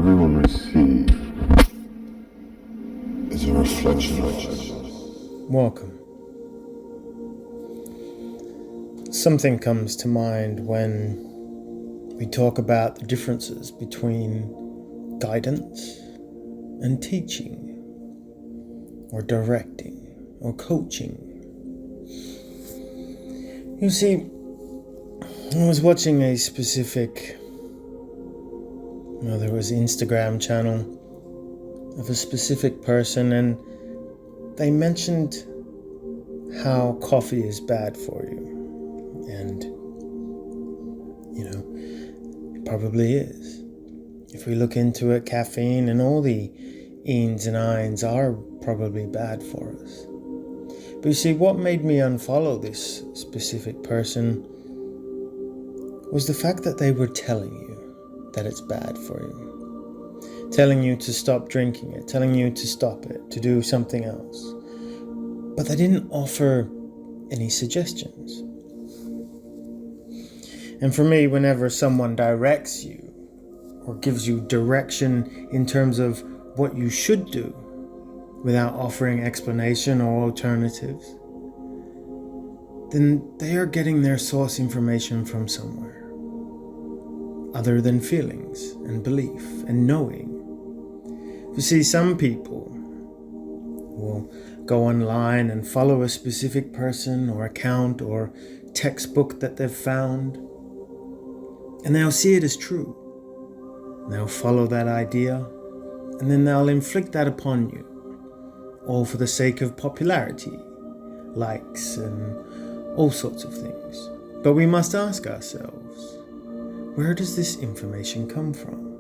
everyone receives is a reflection of us. Welcome. Something comes to mind when we talk about the differences between guidance and teaching, or directing, or coaching. You see, I was watching a specific, there was an Instagram channel of a specific person, and they mentioned how coffee is bad for you. And, it probably is. If we look into it, caffeine and all the enes and ines are probably bad for us. But you see, what made me unfollow this specific person was the fact that they were telling you that it's bad for you. Telling you to stop drinking it, telling you to stop it, to do something else. But they didn't offer any suggestions. And for me, whenever someone directs you or gives you direction in terms of what you should do without offering explanation or alternatives, then they are getting their source information from somewhere other than feelings and belief and knowing. You see, some people will go online and follow a specific person or account or textbook that they've found, and they'll see it as true. They'll follow that idea, and then they'll inflict that upon you, all for the sake of popularity, likes, and all sorts of things. But we must ask ourselves, where does this information come from?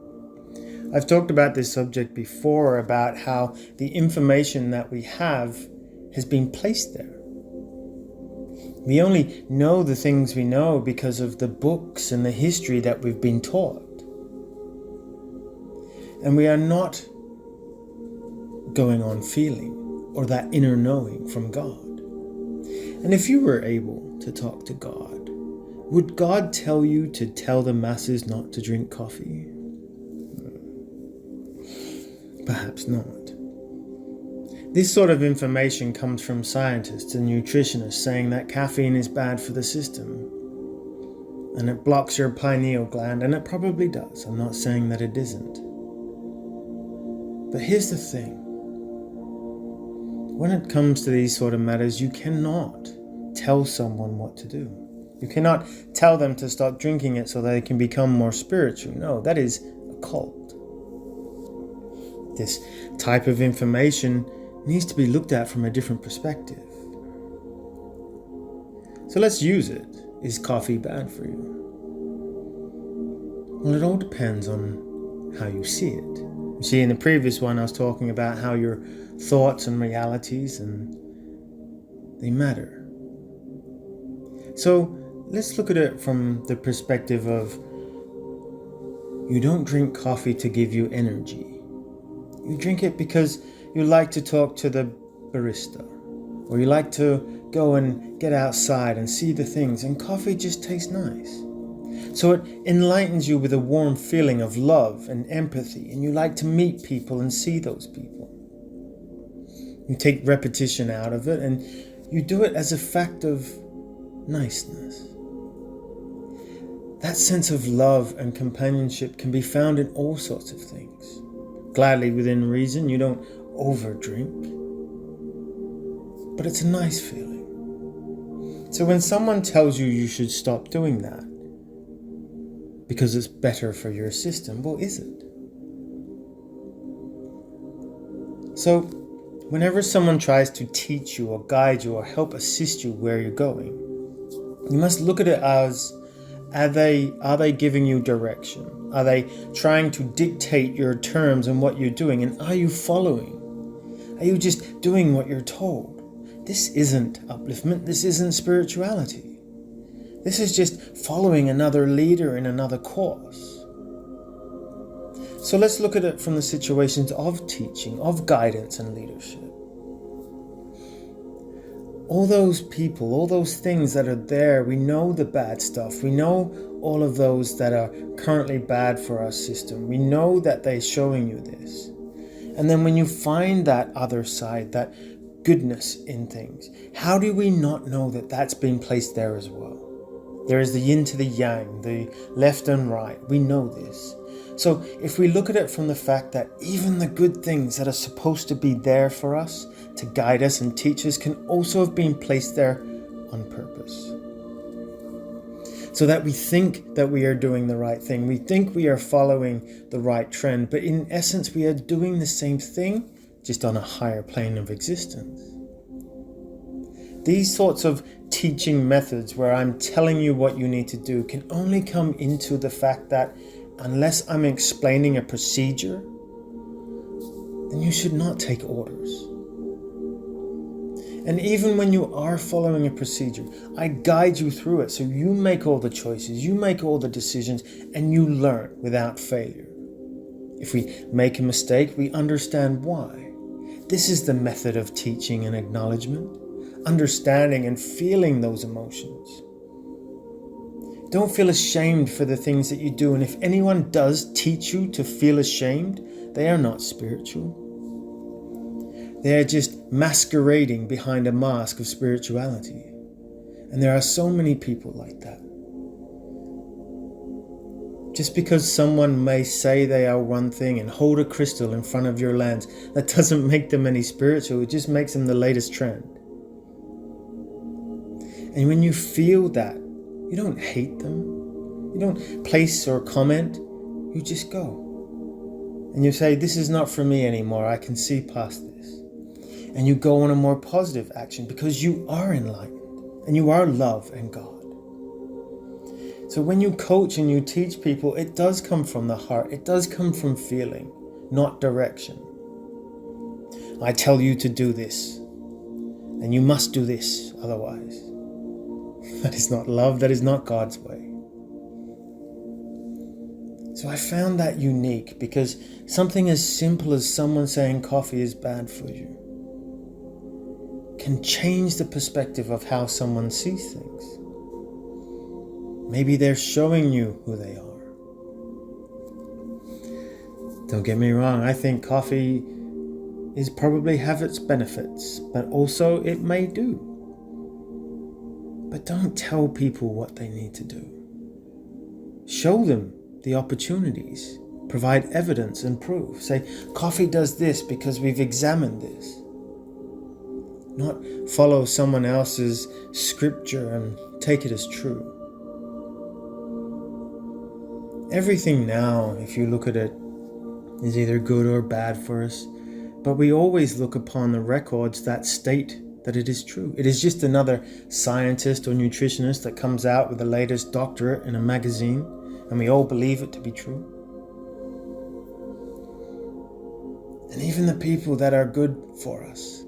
I've talked about this subject before, about how the information that we have has been placed there. We only know the things we know because of the books and the history that we've been taught. And we are not going on feeling or that inner knowing from God. And if you were able to talk to God, would God tell you to tell the masses not to drink coffee? Perhaps not. This sort of information comes from scientists and nutritionists saying that caffeine is bad for the system and it blocks your pineal gland, and it probably does. I'm not saying that it isn't. But here's the thing. When it comes to these sort of matters, you cannot tell someone what to do. You cannot tell them to stop drinking it so they can become more spiritual. No, that is a cult. This type of information needs to be looked at from a different perspective. So let's use it. Is coffee bad for you? Well, it all depends on how you see it. You see, in the previous one, I was talking about how your thoughts and realities, and they matter. So let's look at it from the perspective of, you don't drink coffee to give you energy. You drink it because you like to talk to the barista, or you like to go and get outside and see the things, and coffee just tastes nice. So it enlightens you with a warm feeling of love and empathy, and you like to meet people and see those people. You take repetition out of it, and you do it as a fact of niceness. That sense of love and companionship can be found in all sorts of things. Gladly within reason, you don't overdrink, but it's a nice feeling. So when someone tells you you should stop doing that because it's better for your system, well, is it? So whenever someone tries to teach you or guide you or help assist you where you're going, you must look at it as, are they giving you direction? Are they trying to dictate your terms and what you're doing? And are you following? Are you just doing what you're told? This isn't upliftment. This isn't spirituality. This is just following another leader in another course. So let's look at it from the situations of teaching, of guidance and leadership. all those people, all those things that are there, we know the bad stuff. We know all of those that are currently bad for our system. We know that they're showing you this. And then when you find that other side, that goodness in things, how do we not know that that's been placed there as well? There is the yin to the yang, the left and right. We know this. So if we look at it from the fact that even the good things that are supposed to be there for us, to guide us and teach us, can also have been placed there on purpose. So that we think that we are doing the right thing. We think we are following the right trend, but in essence we are doing the same thing, just on a higher plane of existence. These sorts of teaching methods where I'm telling you what you need to do can only come into the fact that unless I'm explaining a procedure, then you should not take orders. And even when you are following a procedure, I guide you through it so you make all the choices, you make all the decisions, and you learn without failure. If we make a mistake, we understand why. This is the method of teaching and acknowledgement, understanding and feeling those emotions. Don't feel ashamed for the things that you do, and if anyone does teach you to feel ashamed, they are not spiritual. They are just masquerading behind a mask of spirituality. And there are so many people like that. Just because someone may say they are one thing and hold a crystal in front of your lens, that doesn't make them any spiritual. It just makes them the latest trend. And when you feel that, you don't hate them. You don't place or comment. You just go. And you say, this is not for me anymore. I can see past this. And you go on a more positive action because you are enlightened and you are love and God. So when you coach and you teach people, it does come from the heart. It does come from feeling, not direction. I tell you to do this, and you must do this otherwise. That is not love. That is not God's way. So I found that unique because something as simple as someone saying coffee is bad for you can change the perspective of how someone sees things. Maybe they're showing you who they are. Don't get me wrong, I think coffee is probably have its benefits, but also it may do. But don't tell people what they need to do. Show them the opportunities. Provide evidence and proof. Say, coffee does this because we've examined this. Not follow someone else's scripture and take it as true. Everything now, if you look at it, is either good or bad for us, but we always look upon the records that state that it is true. It is just another scientist or nutritionist that comes out with the latest doctorate in a magazine, and we all believe it to be true. And even the people that are good for us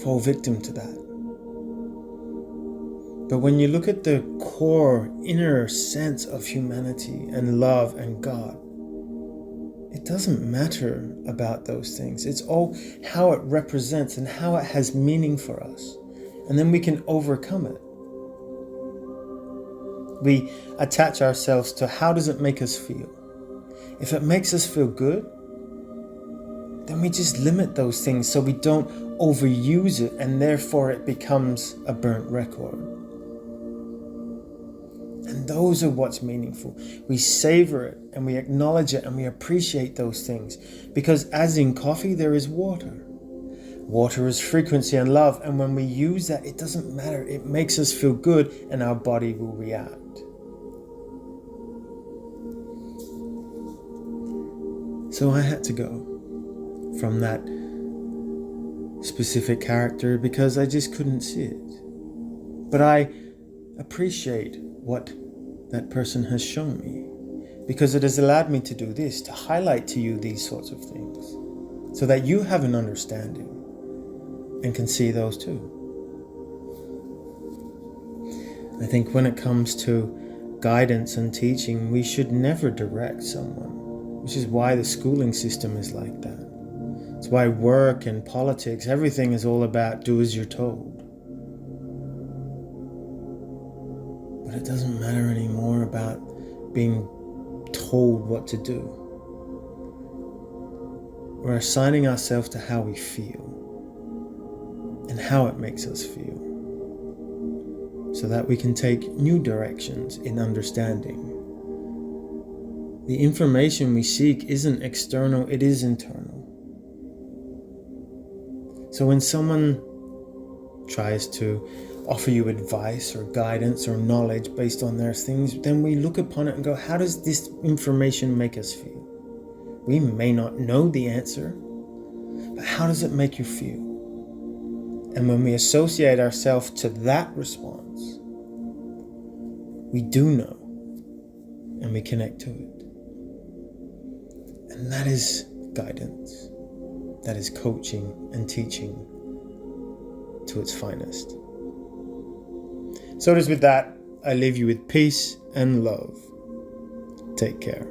fall victim to that. But when you look at the core inner sense of humanity and love and God, it doesn't matter about those things. It's all how it represents and how it has meaning for us. And then we can overcome it. We attach ourselves to how does it make us feel. If it makes us feel good, then we just limit those things so we don't overuse it and therefore it becomes a burnt record. And those are what's meaningful. We savor it and we acknowledge it and we appreciate those things. Because as in coffee, there is water. Water is frequency and love. And when we use that, it doesn't matter. It makes us feel good and our body will react. So I had to go from that specific character because I just couldn't see it. But I appreciate what that person has shown me because it has allowed me to do this, to highlight to you these sorts of things so that you have an understanding and can see those too. I think when it comes to guidance and teaching, we should never direct someone, which is why the schooling system is like that. It's why work and politics, everything is all about do as you're told. But it doesn't matter anymore about being told what to do. We're assigning ourselves to how we feel and how it makes us feel, so that we can take new directions in understanding. The information we seek isn't external, it is internal. So when someone tries to offer you advice or guidance or knowledge based on their things, then we look upon it and go, how does this information make us feel? We may not know the answer, but how does it make you feel? And when we associate ourselves to that response, we do know and we connect to it. And that is guidance. That is coaching and teaching to its finest. So it is with that, I leave you with peace and love. Take care.